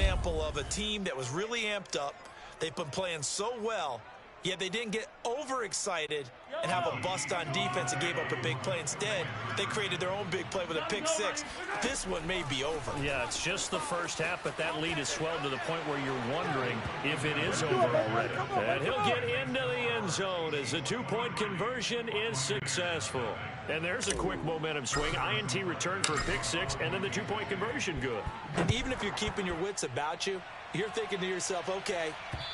example of a team that was really amped up. They've been playing so well, yet they didn't get overexcited and have a bust on defense and gave up a big play. Instead, they created their own big play with a pick six. This one may be over. Yeah, it's just the first half, but that lead has swelled to the point where you're wondering if it is over already. And he'll get into the end zone as the two-point conversion is successful. And there's a quick momentum swing. INT return for a pick six, and then the two-point conversion good. And even if you're keeping your wits about you, you're thinking to yourself, okay,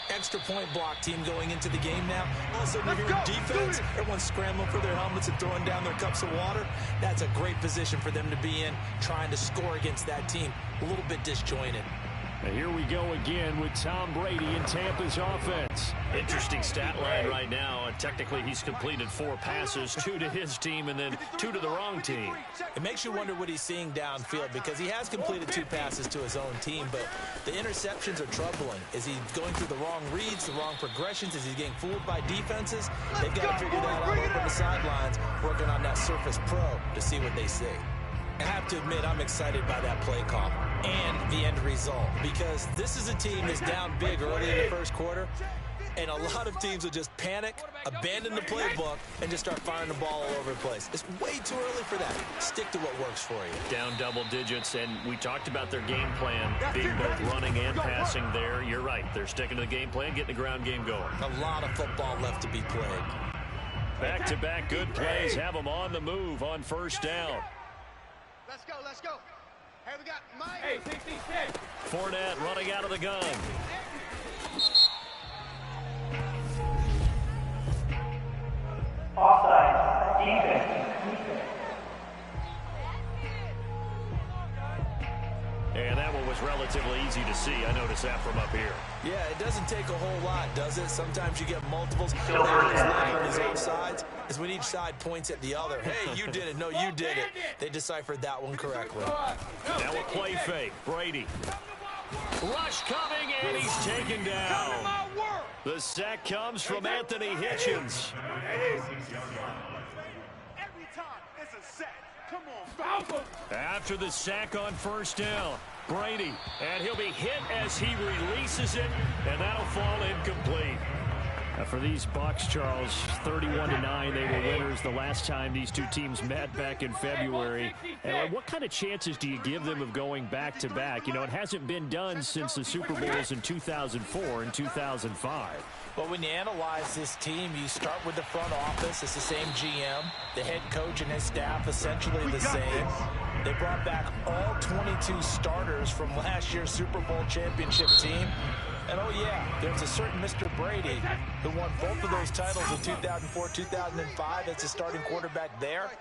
extra point block team going into the game now. All of a sudden, you're hearing defense. Everyone's scrambling for their helmets and throwing down their cups of water. That's a great position for them to be in, trying to score against that team. A little bit disjointed. And here we go again with Tom Brady in Tampa's offense. Interesting stat line right now. Technically, he's completed 4 passes, 2 to his team and then 2 to the wrong team. It makes you wonder what he's seeing downfield because he has completed 2 passes to his own team, but the interceptions are troubling. Is he going through the wrong reads, the wrong progressions? Is he getting fooled by defenses? They've got to figure that out over the sidelines, working on that Surface Pro to see what they see. I have to admit, I'm excited by that play call and the end result because this is a team that's down big early in the first quarter, and a lot of teams will just panic, abandon the playbook, and just start firing the ball all over the place. It's way too early for that. Stick to what works for you. Down double digits, and we talked about their game plan being both running and passing there. You're right. They're sticking to the game plan, getting the ground game going. A lot of football left to be played. Back-to-back good plays have them on the move on first down. Let's go, let's go. Hey, we got Mike. Hey, 66. Fournette running out of the gun. Offside. Defense. And that one was relatively easy to see. I noticed that from up here. Yeah, it doesn't take a whole lot, does it? Sometimes you get multiples. The difference on these offsides is when each side points at the other. Hey, you did it. No, you did it. They deciphered that one correctly. Now a play fake. Brady. Rush coming, and he's taken down. The sack comes from Anthony Hitchens. Every time it's a set. Come on. After the sack on first down, Brady, and he'll be hit as he releases it, and that'll fall incomplete. For these Bucs, Charles, 31-9, they were winners the last time these two teams met back in February. And what kind of chances do you give them of going back-to-back? You know, it hasn't been done since the Super Bowls in 2004 and 2005. Well, when you analyze this team, you start with the front office. It's the same GM. The head coach and his staff essentially the same. They brought back all 22 starters from last year's Super Bowl championship team. And, oh, yeah, there's a certain Mr. Brady who won both of those titles in 2004, 2005 as the starting quarterback there.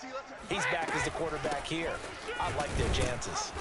He's back as the quarterback here. I like their chances.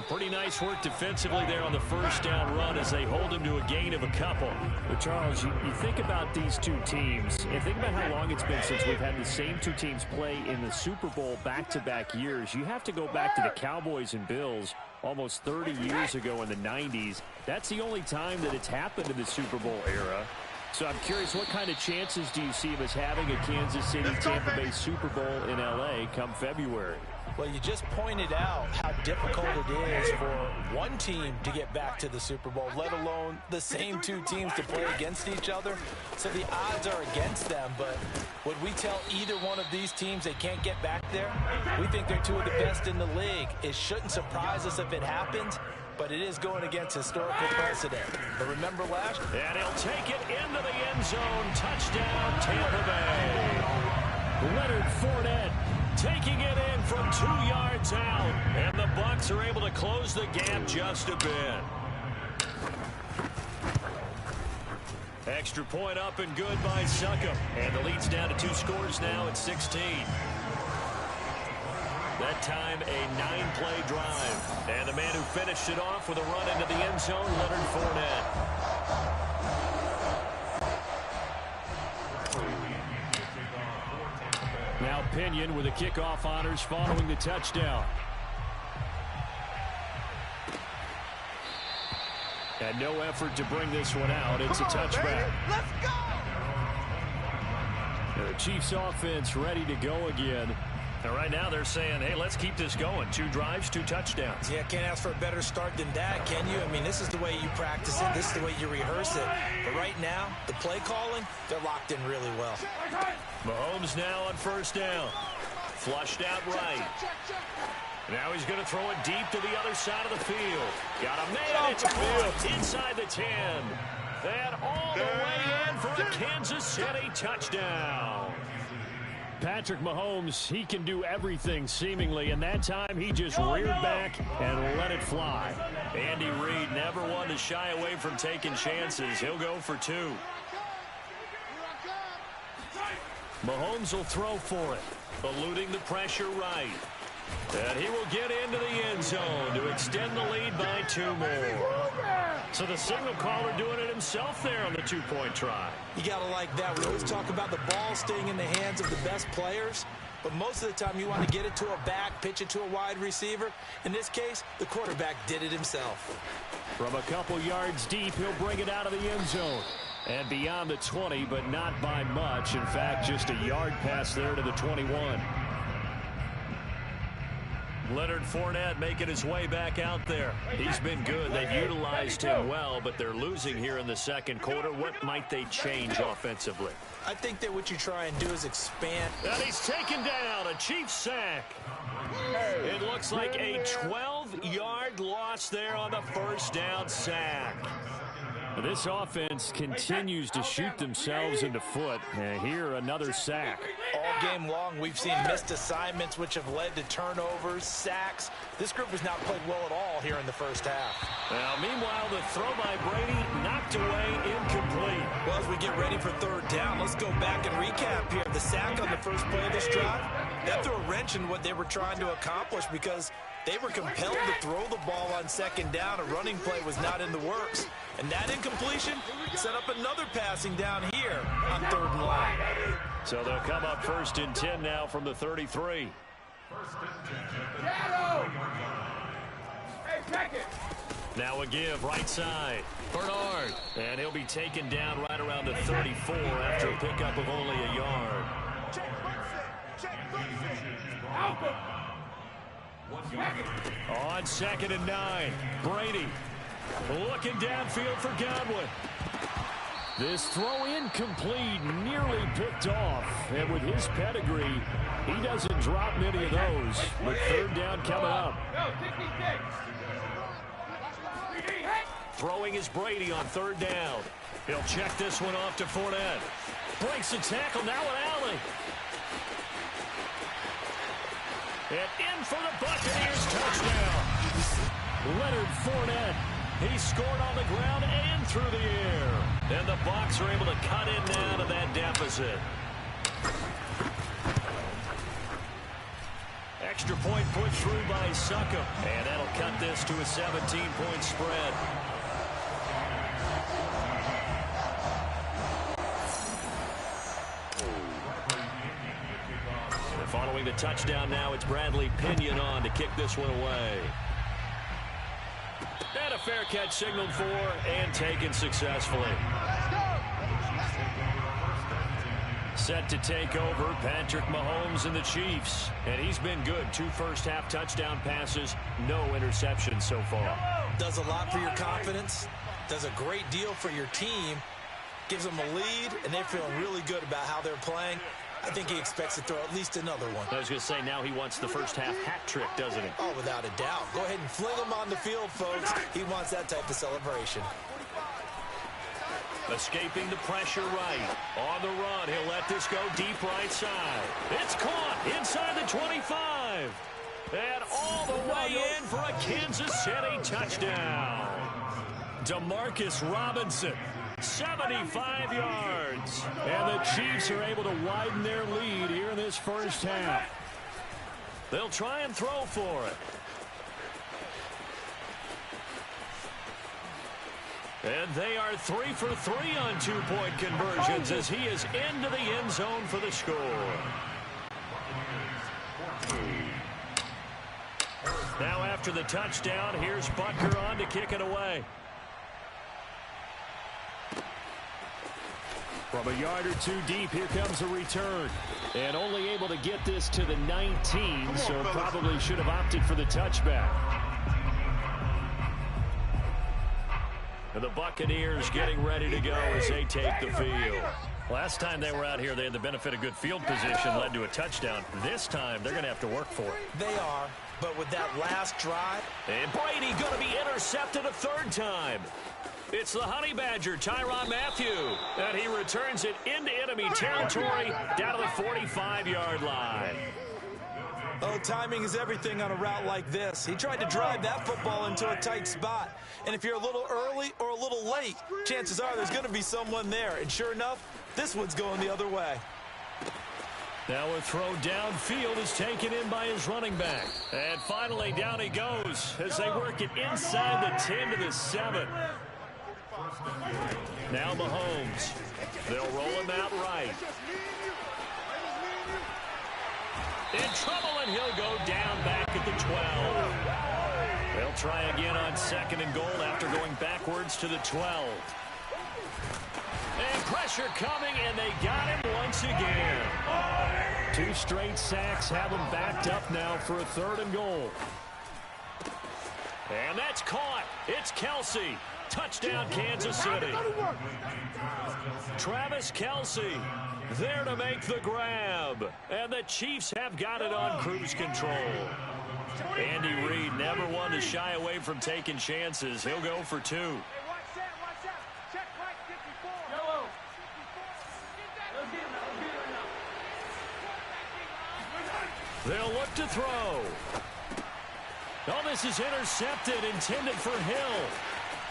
Pretty nice work defensively there on the first down run as they hold him to a gain of a couple. But, Charles, you think about these two teams and think about how long it's been since we've had the same two teams play in the Super Bowl back-to-back years. You have to go back to the Cowboys and Bills almost 30 years ago in the 90s. That's the only time that it's happened in the Super Bowl era. So I'm curious, what kind of chances do you see him as having a Kansas City-Tampa Bay Super Bowl in L.A. come February? Well, you just pointed out how difficult it is for one team to get back to the Super Bowl, let alone the same two teams to play against each other. So the odds are against them, but would we tell either one of these teams they can't get back there? We think they're two of the best in the league. It shouldn't surprise us if it happens, but it is going against historical precedent. But remember last year? And he'll take it into the end zone. Touchdown, Tampa Bay. Leonard Fournette taking it in from 2 yards out. And the Bucs are able to close the gap just a bit. Extra point up and good by Succop. And the lead's down to 2 scores now at 16. That time a 9-play drive. And the man who finished it off with a run into the end zone, Leonard Fournette. Now Pinion with the kickoff honors following the touchdown. And no effort to bring this one out. It's a touchback. Let's go! The Chiefs offense ready to go again. And right now they're saying, hey, let's keep this going. 2 drives, 2 touchdowns. Yeah, can't ask for a better start than that, can you? I mean, this is the way you practice it. This is the way you rehearse it. But right now, the play calling, they're locked in really well. Mahomes now on first down. Flushed out right. Now he's going to throw it deep to the other side of the field. Got a man. It's caught inside the 10. And all the way in for a Kansas City touchdown. Patrick Mahomes, he can do everything seemingly, and that time he just reared back and let it fly. Andy Reid never one to shy away from taking chances. He'll go for 2. Mahomes will throw for it, eluding the pressure right. And he will get into the end zone to extend the lead by 2 more. So the signal caller doing it himself there on the 2-point try. You got to like that. We always talk about the ball staying in the hands of the best players, but most of the time you want to get it to a back, pitch it to a wide receiver. In this case, the quarterback did it himself. From a couple yards deep, he'll bring it out of the end zone. And beyond the 20, but not by much. In fact, just a yard pass there to the 21. Leonard Fournette making his way back out there. He's been good. They've utilized him well, but they're losing here in the second quarter. What might they change offensively? I think that what you try and do is expand. And he's taken down, a Chiefs sack. It looks like a 12-yard loss there on the first down sack. This offense continues to shoot themselves in the foot. And here, another sack. All game long, we've seen missed assignments, which have led to turnovers, sacks. This group has not played well at all here in the first half. Now, meanwhile, the throw by Brady knocked away, incomplete. Well, as we get ready for third down, let's go back and recap here. The sack on the first play of this drive, that threw a wrench in what they were trying to accomplish because they were compelled to throw the ball on second down. A running play was not in the works. And that incompletion set up another passing down here on third and long. So they'll come up first and 10 now from the 33. Now a give right side. Bernard. And he'll be taken down right around the 34 after a pickup of only a yard. On 2nd and 9, Brady looking downfield for Godwin. This throw incomplete, nearly picked off. And with his pedigree, he doesn't drop many of those. But third down coming up. Throwing is Brady on third down. He'll check this one off to Fournette. Breaks the tackle, now an alley. And in for the Buccaneers touchdown. Leonard Fournette. He scored on the ground and through the air. And the Bucs are able to cut in now to that deficit. Extra point put through by Succop. And that'll cut this to a 17-point spread. And following the touchdown now, it's Bradley Pinion on to kick this one away. And a fair catch signaled for and taken successfully. Set to take over, Patrick Mahomes and the Chiefs. And he's been good. 2 first-half touchdown passes, no interceptions so far. Does a lot for your confidence. Does a great deal for your team. Gives them a lead, and they're feeling really good about how they're playing. I think he expects to throw at least another one. I was going to say, now he wants the first-half hat trick, doesn't he? Oh, without a doubt. Go ahead and fling him on the field, folks. He wants that type of celebration. Escaping the pressure right. On the run, he'll let this go deep right side. It's caught inside the 25. And all the way in for a Kansas City touchdown. Demarcus Robinson, 75 yards. And the Chiefs are able to widen their lead here in this first half. They'll try and throw for it. And they are 3 for 3 on 2-point conversions as he is into the end zone for the score. Now after the touchdown, here's Butker on to kick it away. From a yard or two deep, here comes a return. And only able to get this to the 19, so probably should have opted for the touchback. And the Buccaneers getting ready to go as they take the field. Last time they were out here, they had the benefit of good field position, led to a touchdown. This time, they're going to have to work for it. They are, but with that last drive. And Brady going to be intercepted a third time. It's the Honey Badger, Tyrann Mathieu, and he returns it into enemy territory down to the 45-yard line. Oh, timing is everything on a route like this. He tried to drive that football into a tight spot. And if you're a little early or a little late, chances are there's going to be someone there. And sure enough, this one's going the other way. Now a throw downfield is taken in by his running back. And finally, down he goes as they work it inside the 10 to the 7. Now Mahomes. They'll roll him out right. In trouble, and he'll go down back at the 12. They'll try again on 2nd and goal after going backwards to the 12. And pressure coming, and they got him once again. 2 straight sacks have him backed up now for a 3rd and goal. And that's caught. It's Kelce. Touchdown, Kansas City. Travis Kelce there to make the grab. And the Chiefs have got it on cruise control. Andy Reid never one to shy away from taking chances. He'll go for 2. They'll look to throw. Oh, this is intercepted, intended for Hill.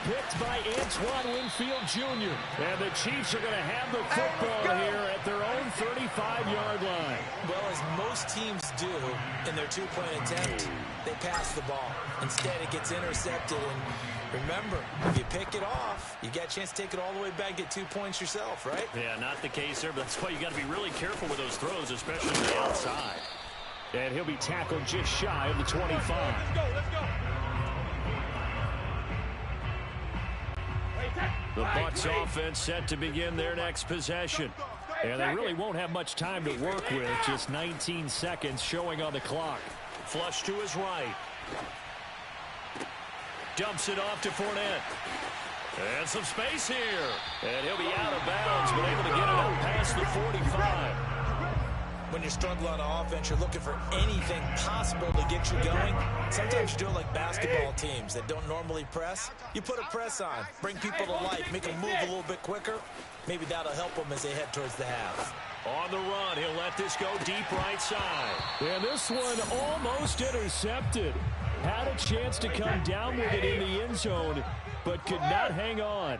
Picked by Antoine Winfield Jr. And the Chiefs are going to have the football here at their own 35-yard line. Well, as most teams do in their 2-point attempt, they pass the ball. Instead, it gets intercepted. And remember, if you pick it off, you got a chance to take it all the way back, get 2 points yourself, right? Yeah, not the case there, but that's why you got to be really careful with those throws, especially on the outside. And he'll be tackled just shy of the 25. Let's go. The Bucs offense set to begin their next possession. And they really won't have much time to work with. Just 19 seconds showing on the clock. Flush to his right. Dumps it off to Fournette. And some space here. And he'll be out of bounds, but able to get it up past the 45. When you're struggling on offense, you're looking for anything possible to get you going. Sometimes you do it like basketball teams that don't normally press. You put a press on, bring people to life, make them move a little bit quicker. Maybe that'll help them as they head towards the half. On the run, he'll let this go deep right side. And this one almost intercepted. Had a chance to come down with it in the end zone, but could not hang on.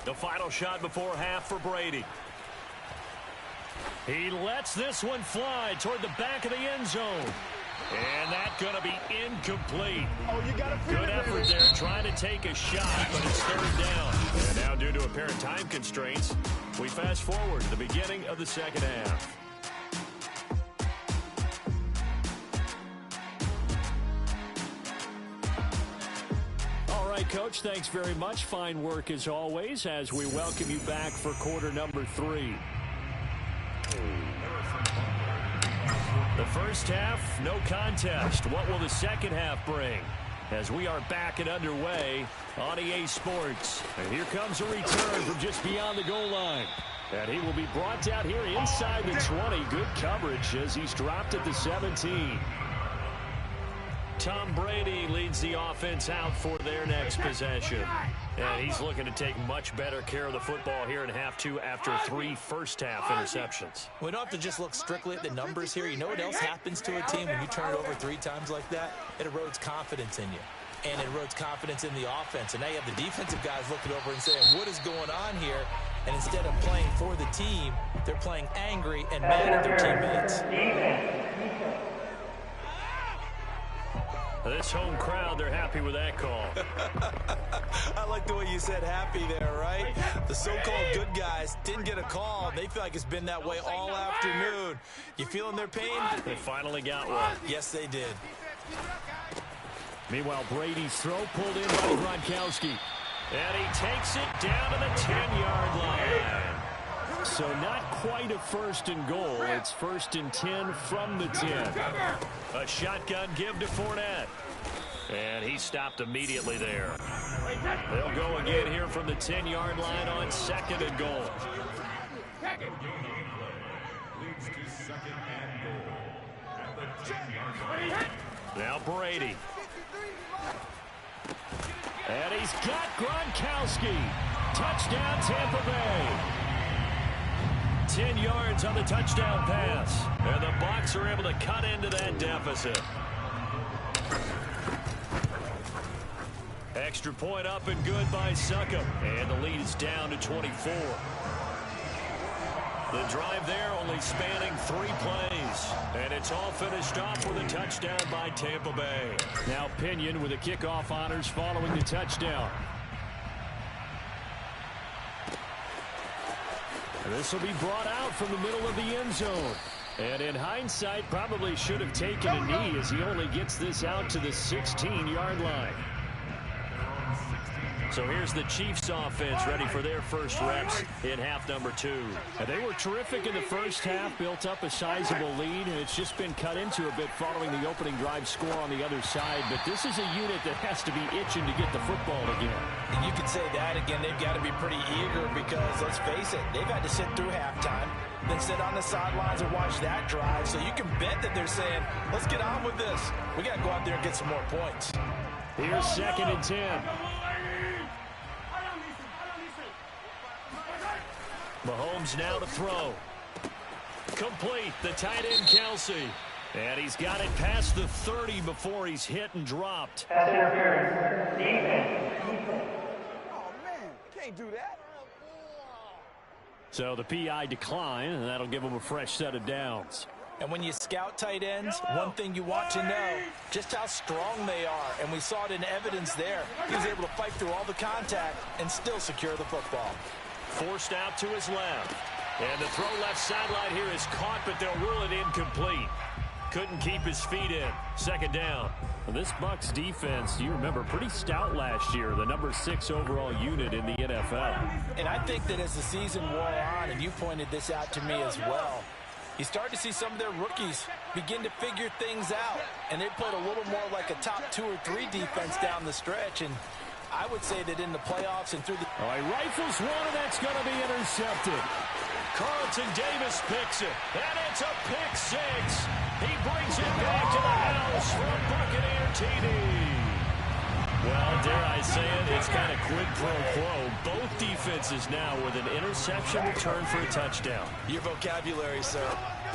The final shot before half for Brady. He lets this one fly toward the back of the end zone. And that's going to be incomplete. Good effort there trying to take a shot, but it's 3rd down. And now due to apparent time constraints, we fast forward to the beginning of the 2nd half. All right, Coach, thanks very much. Fine work as always as we welcome you back for quarter number 3. The first half, no contest. What will the second half bring? As we are back and underway on EA Sports. And here comes a return from just beyond the goal line. And he will be brought down here inside the 20. Good coverage as he's dropped at the 17. Tom Brady leads the offense out for their next possession. And he's looking to take much better care of the football here in half 2 after 3 first-half interceptions. We don't have to just look strictly at the numbers here. You know what else happens to a team when you turn it over 3 times like that? It erodes confidence in you. And it erodes confidence in the offense. And now you have the defensive guys looking over and saying, what is going on here? And instead of playing for the team, they're playing angry and mad at their teammates. This home crowd, they're happy with that call. I like the way you said happy there, right? The so-called good guys didn't get a call. They feel like it's been that way all afternoon. You feeling their pain? They finally got one. Yes, they did. Meanwhile, Brady's throw pulled in by Gronkowski. And he takes it down to the 10-yard line. So not quite a first and goal. It's first and 10 from the 10. A shotgun give to Fournette. And he stopped immediately there. They'll go again here from the 10-yard line on second and goal. Now Brady. And he's got Gronkowski. Touchdown, Tampa Bay. 10 yards on the touchdown pass. And the Bucs are able to cut into that deficit. Extra point up and good by Succop. And the lead is down to 24. The drive there only spanning 3 plays. And it's all finished off with a touchdown by Tampa Bay. Now Pinion with the kickoff honors following the touchdown. This will be brought out from the middle of the end zone. And in hindsight, probably should have taken a knee as he only gets this out to the 16-yard line. So here's the Chiefs offense ready for their first reps in half number 2. And they were terrific in the first half, built up a sizable lead, and it's just been cut into a bit following the opening drive score on the other side. But this is a unit that has to be itching to get the football again. And you could say that again. They've got to be pretty eager because, let's face it, they've had to sit through halftime, then sit on the sidelines and watch that drive. So you can bet that they're saying, let's get on with this. We got to go out there and get some more points. Here's second and 10. Mahomes now to throw. Complete, the tight end Kelsey. And he's got it past the 30 before he's hit and dropped. Pass interference. Defense. Oh, man, can't do that. So the PI decline, and that'll give him a fresh set of downs. And when you scout tight ends, one thing you want to know, just how strong they are. And we saw it in evidence there. He was able to fight through all the contact and still secure the football. Forced out to his left. And the throw left sideline here is caught, but they'll rule it incomplete. Couldn't keep his feet in. Second down. Well, this Bucs defense, you remember, pretty stout last year, the number 6 overall unit in the NFL. And I think that as the season wore on, and you pointed this out to me as well, you start to see some of their rookies begin to figure things out. And they played a little more like a top 2 or 3 defense down the stretch. And I would say that in the playoffs and through the... Oh, he rifles one, and that's going to be intercepted. Carlton Davis picks it, and it's a pick 6. He brings it back to the house from Buccaneer TD. Well, dare I say it, it's kind of quid pro quo. Both defenses now with an interception return for a touchdown. Your vocabulary, sir.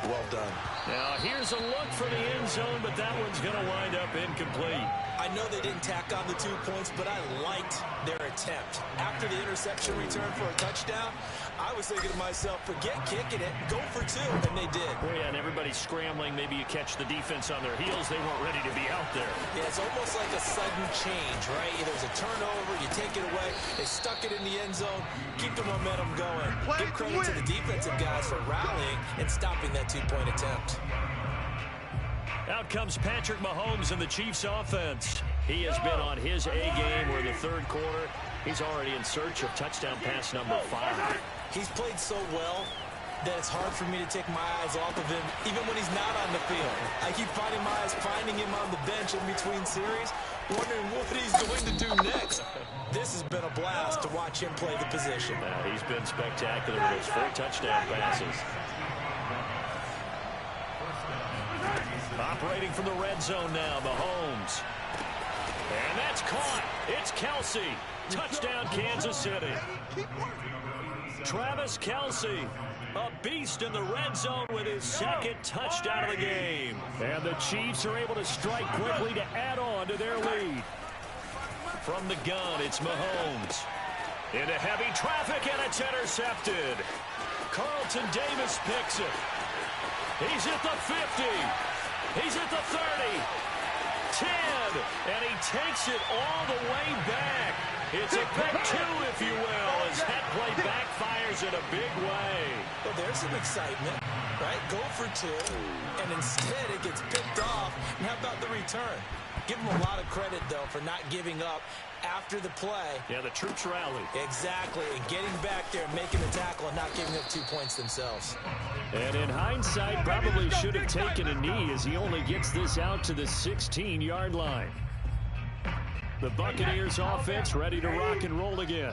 Well done. Now, here's a look for the end zone, but that one's going to wind up incomplete. I know they didn't tack on the 2 points, but I liked their attempt. After the interception return for a touchdown, I was thinking to myself, forget kicking it, go for 2, and they did. Oh, yeah, and everybody's scrambling. Maybe you catch the defense on their heels. They weren't ready to be out there. Yeah, it's almost like a sudden change, right? There's a turnover, you take it away, they stuck it in the end zone, keep the momentum going. Give credit to the defensive guys for rallying and stopping that 2-point attempt. Out comes Patrick Mahomes in the Chiefs offense. He has been on his A game. We're in the third quarter. He's already in search of touchdown pass number 5. He's played so well that it's hard for me to take my eyes off of him, even when he's not on the field. I keep finding my eyes finding him on the bench in between series, wondering what he's going to do next. This has been a blast to watch him play the position. He's been spectacular with those 4 touchdown passes. Operating from the red zone now, Mahomes. And that's caught. It's Kelsey. Touchdown, Kansas City. Travis Kelce, a beast in the red zone with his second touchdown of the game. And the Chiefs are able to strike quickly to add on to their lead. From the gun, it's Mahomes. Into heavy traffic, and it's intercepted. Carlton Davis picks it. He's at the 50. He's at the 30. 10. And he takes it all the way back. It's a pick 2, if you will, as that play backfires in a big way. Well, there's some excitement, right? Go for 2, and instead it gets picked off. And how about the return? Give him a lot of credit, though, for not giving up after the play. Yeah, the troops rallied. Exactly, and getting back there, making the tackle, and not giving up 2 points themselves. And in hindsight, probably should have taken a knee as he only gets this out to the 16-yard line. The Buccaneers offense ready to rock and roll again.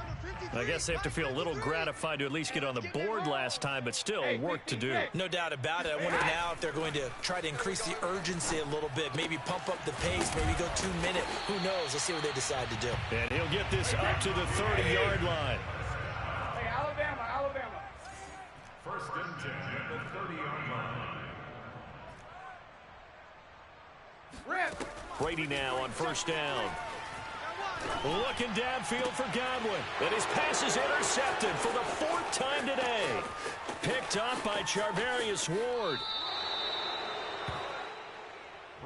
I guess they have to feel a little gratified to at least get on the board last time, but still work to do. No doubt about it. I wonder now if they're going to try to increase the urgency a little bit, maybe pump up the pace, maybe go 2 minute. Who knows? Let's see what they decide to do. And he'll get this up to the 30-yard line. Hey, Alabama. First and 10 at the 30-yard line. Rip. Brady now on first down. Looking downfield for Godwin. And his pass is intercepted for the 4th time today. Picked up by Charvarius Ward.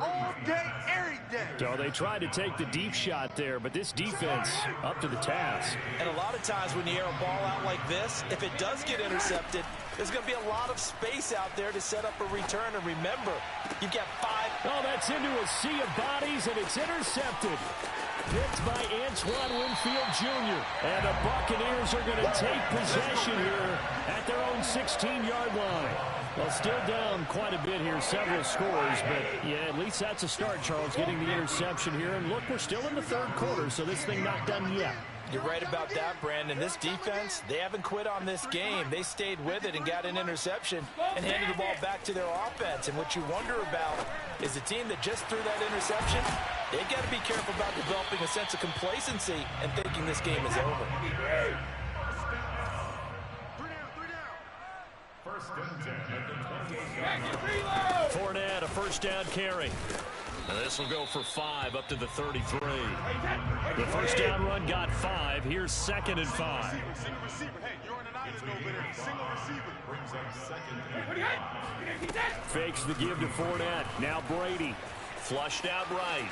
All day, every day. So they tried to take the deep shot there, but this defense up to the task. And a lot of times when you air a ball out like this, if it does get intercepted, there's going to be a lot of space out there to set up a return. And remember, you've got 5. Oh, that's into a sea of bodies, and it's intercepted. Picked by Antoine Winfield Jr. And the Buccaneers are going to take possession here at their own 16-yard line. Well, still down quite a bit here, several scores, but yeah, at least that's a start, Charles, getting the interception here. And look, we're still in the 3rd quarter, so this thing not done yet. You're right about that, Brandon. This defense, they haven't quit on this game. They stayed with it and got an interception and handed the ball back to their offense. And what you wonder about is the team that just threw that interception, they've got to be careful about developing a sense of complacency and thinking this game is over. First and 10 at the 20-yard line. Fournette, a first down carry. And this will go for 5 up to the 33. The first down run got 5. Here's 2nd and 5. Single receiver. Hey, you're in an ice over there. Single receiver. Brings up 2nd down. Fakes the give to Fournette. Now Brady. Flushed out right.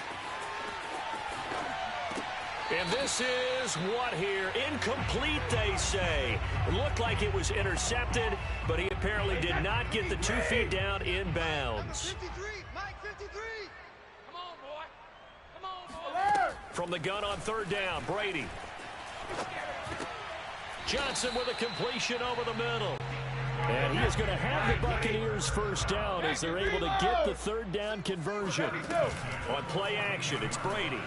And this is what here? Incomplete, they say. It looked like it was intercepted, but he apparently did not get the 2 feet down in bounds. 53, Mike 53. Come on, boy. Come on, boy. From the gun on 3rd down, Brady. Johnson with a completion over the middle. And he is going to have the Buccaneers first down as they're able to get the 3rd down conversion. On play action, it's Brady.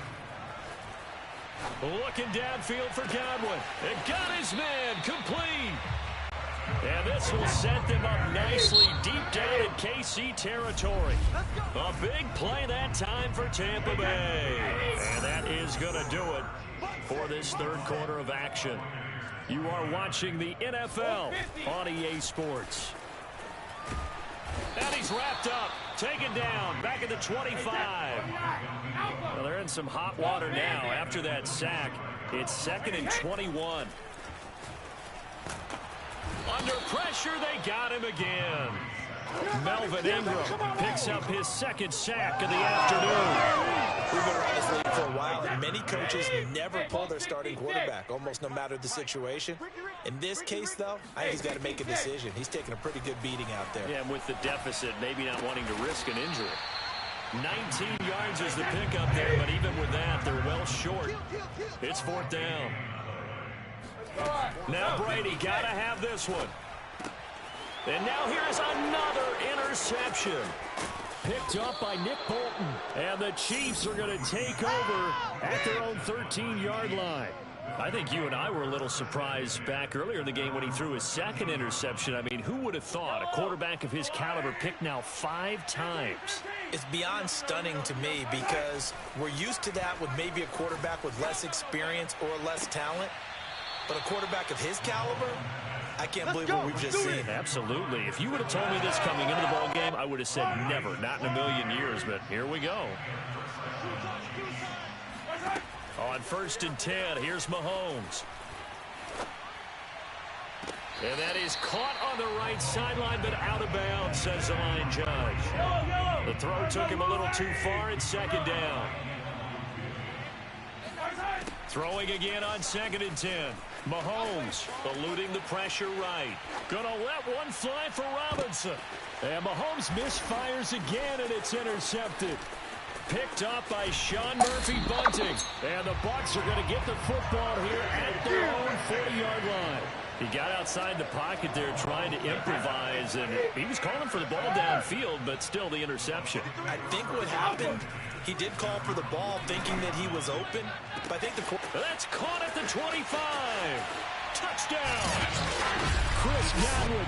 Looking downfield for Godwin. And got his man complete. And this will set them up nicely deep down in KC territory. A big play that time for Tampa Bay. And that is going to do it for this 3rd quarter of action. You are watching the NFL on EA Sports. And he's wrapped up, taken down, back at the 25. Well, they're in some hot water now after that sack. It's 2nd and 21. Under pressure, they got him again. Melvin Ingram picks up his 2nd sack of the afternoon. We've been around this league for a while, and many coaches never pull their starting quarterback, almost no matter the situation. In this case, though, I think he's got to make a decision. He's taking a pretty good beating out there. Yeah, and with the deficit, maybe not wanting to risk an injury. 19 yards is the pickup there, but even with that, they're well short. It's 4th down. Now Brady got to have this one. And now here's another interception. Picked up by Nick Bolton. And the Chiefs are going to take over at their own 13-yard line. I think you and I were a little surprised back earlier in the game when he threw his 2nd interception. I mean, who would have thought a quarterback of his caliber picked now 5 times? It's beyond stunning to me because we're used to that with maybe a quarterback with less experience or less talent. But a quarterback of his caliber, I can't believe what we've just seen. Absolutely. If you would have told me this coming into the ball game, I would have said never, not in a million years. But here we go. On 1st and 10, here's Mahomes. And that is caught on the right sideline, but out of bounds, says the line judge. The throw took him a little too far. It's 2nd down. Throwing again on 2nd and 10. Mahomes eluding the pressure right. Gonna let one fly for Robinson. And Mahomes misfires again, and it's intercepted. Picked up by Sean Murphy-Bunting. And the Bucs are going to get the football here at their own 40-yard line. He got outside the pocket there trying to improvise, and he was calling for the ball downfield, but still the interception. I think what happened, he did call for the ball thinking that he was open, but I think that's caught at the 25. Touchdown. Chris Godwin,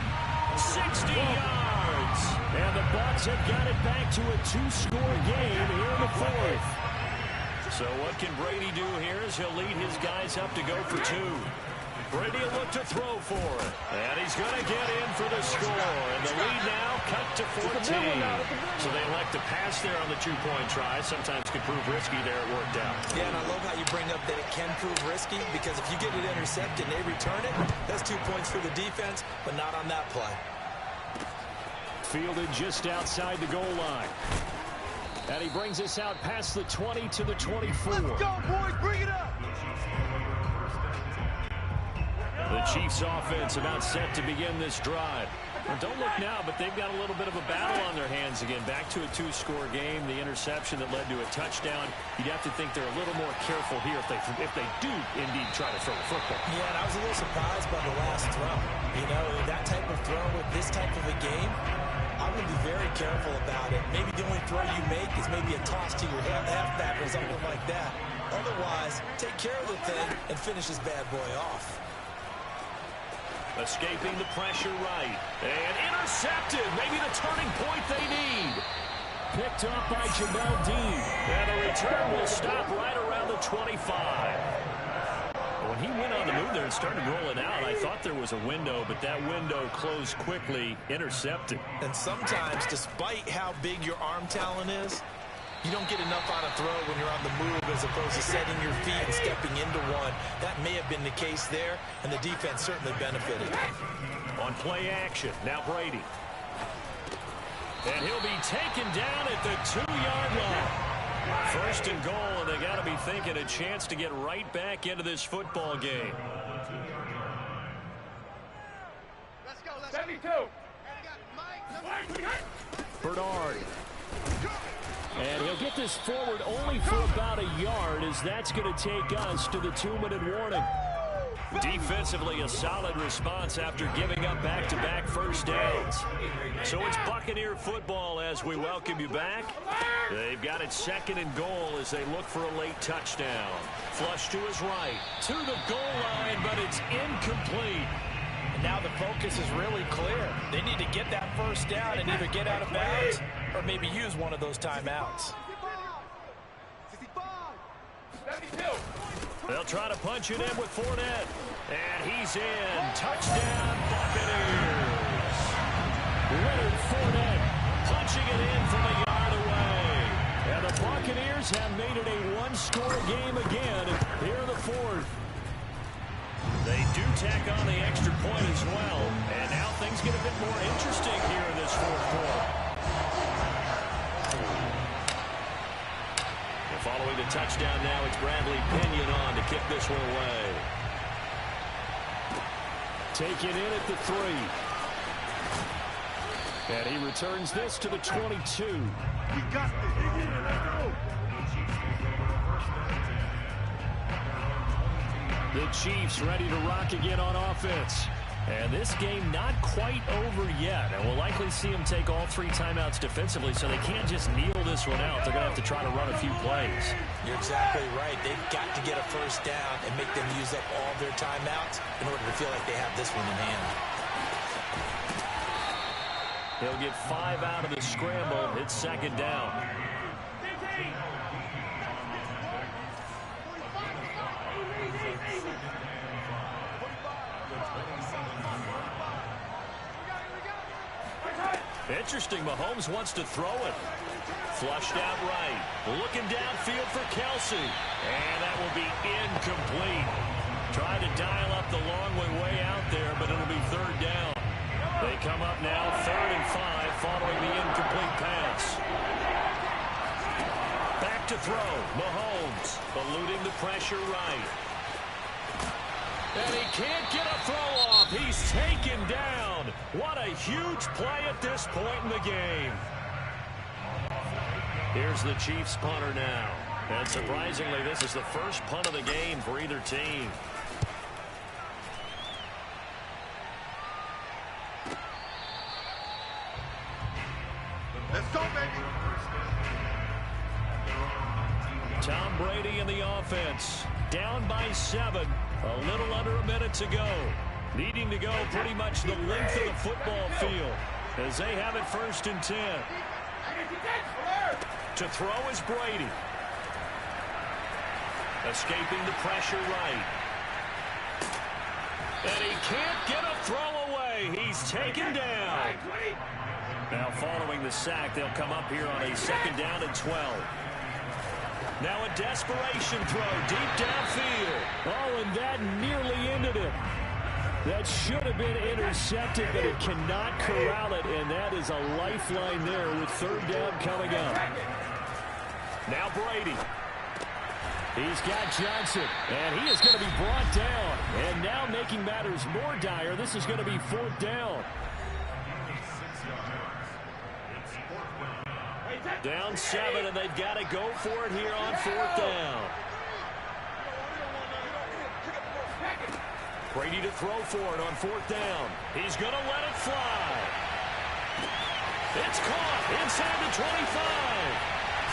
60 yards. And the Bucs have got it back to a 2-score game here in the fourth. So what can Brady do here as he'll lead his guys up to go for 2. Brady will look to throw for it. And he's going to get in for the score. And the lead now cut to 14. So they elect to pass there on the 2-point try. Sometimes could prove risky there. It worked out. Yeah, and I love how you bring up that it can prove risky, because if you get it intercepted and they return it, that's 2 points for the defense, but not on that play. Fielded just outside the goal line. And he brings us out past the 20 to the 24. Let's go, boys. Bring it up. The Chiefs offense about set to begin this drive. Well, don't look now, but they've got a little bit of a battle on their hands again. Back to a 2-score game. The interception that led to a touchdown. You'd have to think they're a little more careful here if they do indeed try to throw the football. Yeah, and I was a little surprised by the last throw. You know, that type of throw with this type of a game, I'm going to be very careful about it. Maybe the only throw you make is maybe a toss to your halfback or something like that. Otherwise, take care of the thing and finish this bad boy off. Escaping the pressure right. And intercepted. Maybe the turning point they need. Picked up by Jamel Dean. And the return will stop right around the 25. When he went on the move there and started rolling out, I thought there was a window, but that window closed quickly. Intercepted. And sometimes, despite how big your arm talent is, you don't get enough on a throw when you're on the move as opposed to setting your feet and stepping into one. That may have been the case there, and the defense certainly benefited. On play action, now Brady. And he'll be taken down at the 2-yard line. First and goal, and they got to be thinking a chance to get right back into this football game. Let's go. 72. Bernard. And he'll get this forward only for about a yard, as that's going to take us to the 2-minute warning. Defensively, a solid response after giving up back-to-back first downs. So it's Buccaneer football as we welcome you back. They've got it 2nd and goal as they look for a late touchdown. Flush to his right, to the goal line, but it's incomplete. And now the focus is really clear. They need to get that first down and either get out of bounds or maybe use one of those timeouts. 72. They'll try to punch it in with Fournette. And he's in. Touchdown, Buccaneers. Leonard Fournette punching it in from a yard away. And the Buccaneers have made it a 1-score game again here in the fourth. They do tack on the extra point as well. And now things get a bit more interesting here in this fourth quarter. And following the touchdown now, it's Bradley Pinion on to kick this one away. Taken in at the 3. And he returns this to the 22. We got this. Let's go. The Chiefs ready to rock again on offense. And this game not quite over yet. And we'll likely see them take all 3 timeouts defensively, so they can't just kneel this one out. They're going to have to try to run a few plays. You're exactly right. They've got to get a first down and make them use up all their timeouts in order to feel like they have this one in hand. He'll get 5 out of the scramble. It's 2nd down. Interesting, Mahomes wants to throw it. Flushed out right. Looking downfield for Kelsey. And that will be incomplete. Tried to dial up the long way out there, but it'll be 3rd down. They come up now 3rd and 5 following the incomplete pass. Back to throw. Mahomes eluding the pressure right. And he can't get a throw off. He's taken down. What a huge play at this point in the game. Here's the Chiefs punter now. And surprisingly, this is the first punt of the game for either team. Let's go, baby. Tom Brady in the offense. Down by 7. A little under a minute to go. Needing to go pretty much the length of the football field as they have it 1st and 10. To throw is Brady. Escaping the pressure right. And he can't get a throw away. He's taken down. Now following the sack, they'll come up here on a 2nd down and 12. Now a desperation throw deep downfield. Oh, and that nearly ended it. That should have been intercepted, but it cannot corral it, and that is a lifeline there with 3rd down coming up. Now Brady. He's got Johnson, and he is going to be brought down. And now making matters more dire, this is going to be 4th down. Down 7, and they've got to go for it here on 4th down. Brady to throw for it on 4th down. He's going to let it fly. It's caught inside the 25.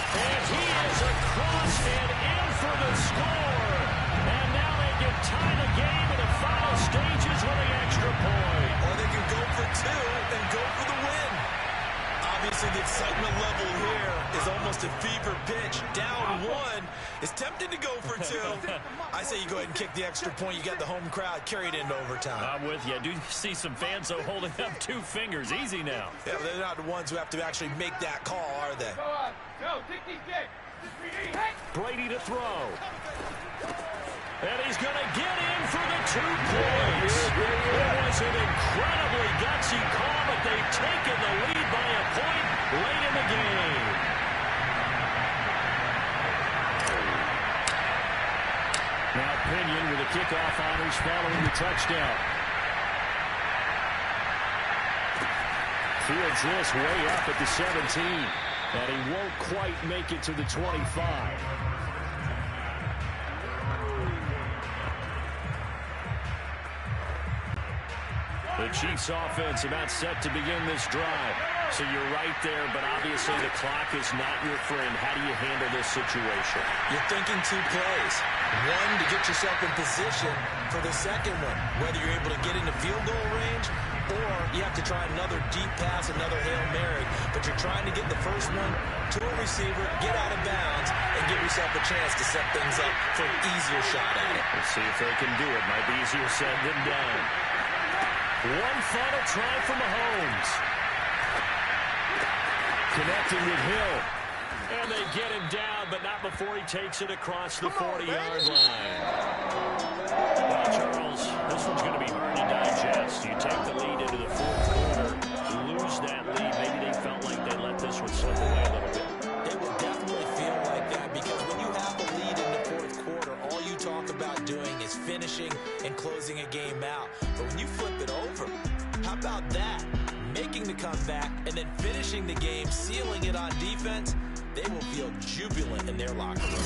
And he is across and in for the score. And now they can tie the game in the final stages with the extra point. Or they can go for 2 and go for the win. Obviously, the excitement level here is almost a fever pitch. Down 1. It's tempting to go for 2. I say you go ahead and kick the extra point. You got the home crowd carried into overtime. I'm with you. I do see some fans, though, holding up 2 fingers. Easy now. Yeah, they're not the ones who have to actually make that call, are they? Go, take these kicks. Brady to throw. And he's going to get in for the 2 points. It was an incredibly gutsy call, but they've taken the lead by a point late in the game. Now Pinion with the kickoff honors following the touchdown. Fields this way up at the 17. And he won't quite make it to the 25. The Chiefs offense about set to begin this drive. So you're right there, but obviously the clock is not your friend. How do you handle this situation? You're thinking 2 plays. 1 to get yourself in position for the second one. Whether you're able to get into field goal range or you have to try another deep pass, another Hail Mary. But you're trying to get the first one to a receiver, get out of bounds, and give yourself a chance to set things up for an easier shot at it. Let's see if they can do it. Might be easier said than done. One final try for Mahomes. Connecting with Hill. And they get him down, but not before he takes it across the 40-yard line. Well, Charles, this one's going to be hard to digest. You take the lead into the 4th quarter, lose that lead. Maybe they felt like they let this one slip away a little bit. It will definitely feel like that because when you have a lead in the 4th quarter, all you talk about doing is finishing and closing a game out. But when you flip it over, how about that? Making the comeback and then finishing the game, sealing it on defense, they will feel jubilant in their locker room.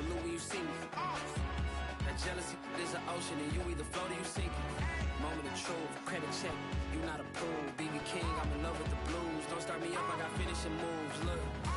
salute when you see me. That jealousy is an ocean, and you either float or you sink it. Moment of truth, credit check, you not approved. BB King, I'm in love with the blues. Don't start me up, I got finishing moves, look.